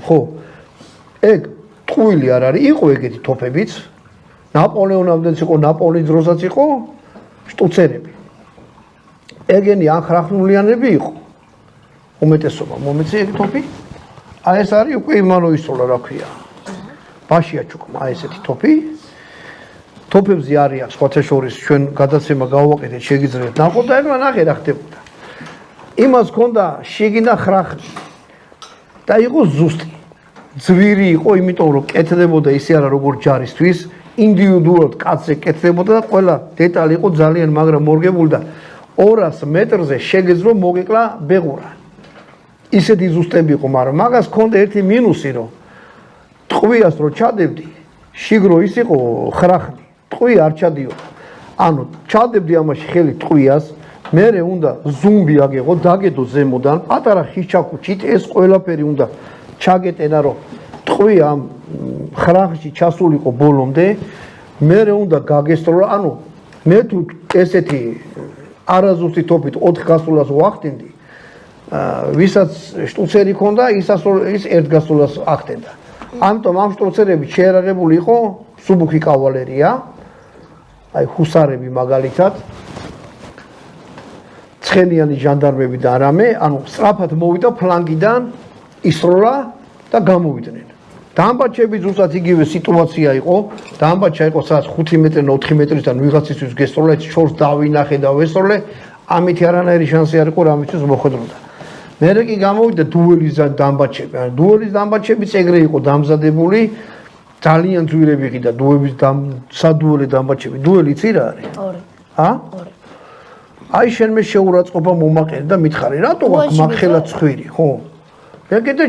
ხო ეგ ტყუილი არ არის იყო ეგეთი თოფებიც ნაპოლეონამდეც იყო ნაპოლეონის დროსაც იყო შტუცერები ეგენი ანხრახნულიანები იყო უმეტესობა მომეცი ეგ თოფი აი ეს არის უკვე იმანო ისწოლა რა ქვია ბაშია ჩუკმა აი ესეთი თოფი თოფებზე არის სხვათა შორის ჩვენ გადაცემა გავაკეთეთ შეგიძლიათ ნახოთ და ეგ ნახე რა ხდებოდა იმას ჰქონდა შიგინა ხრახნი და იყო ზუსტი ძვირი იყო იმიტომ რომ კეთდებოდა ისე არა როგორც ჯარისთვის ინდივიდუალურად კაცზე კეთდებოდა და ყველა დეტალი იყო ძალიან მაგრამ მორგებული და 200 მეტრზე შეგეძლო მოგეკლა ბეღურა ისეთი ზუსტები იყო მაგრამ მაგას ჰქონდა ერთი მინუსი რომ ტყვიას რო ჩადებდი შიგრო ის იყო ხრახნი ტყვი არ ჩადიოდა ანუ ჩადებდი ამაში ხელი ტყვიას მერე უნდა ზუმბი აგეღო დაგედო ზემოდან პატარა ხიჩაკუჩით ეს ყველაფერი უნდა ჩაგეტენა რომ ტყვი ამ ხრახში ჩასულიყო ბოლომდე მერე უნდა გაგესწრო ანუ მე თუ ესეთი არაზუსტი თოფით 4 გასულას ვახტენდი ვისაც შტუცერი ქონდა ის ერთ გასულას ახდენდა ამიტომ ამ შტუცერები შეერაღებული იყო სუბუქი კავალერია აი ჰუსარები მაგალითად ცხენიანი ჟანდარმები და რამე ანუ სწრაფად მოვიდა ფლანგიდან ისროლა და გამოვიდნენ დამბაჩები ზუსტად იგივე სიტუაცია იყო დამბაჩა იყო სადაც 5 მეტრი 4 მეტრისთან ვიღაცისთვის გესროლა ეს შორს დავინახე და ვესროლე ამით არანაირი შანსი არ იყო რამისთვის მოხვედროდა მერე კი გამოვიდა დუელის დამბაჩები ანუ დუელის დამბაჩებიც ეგრე იყო დამზადებული ძალიან ძვირები ყიდა დუელის სადუელი დამბაჩები დუელი იცი რა არის 2 ჰა 2 აი შენ მე შეურაცხყოფა მომაყენე და მითხარი რატო აქვს მაგხელა ცხვირი ხო მე კიდე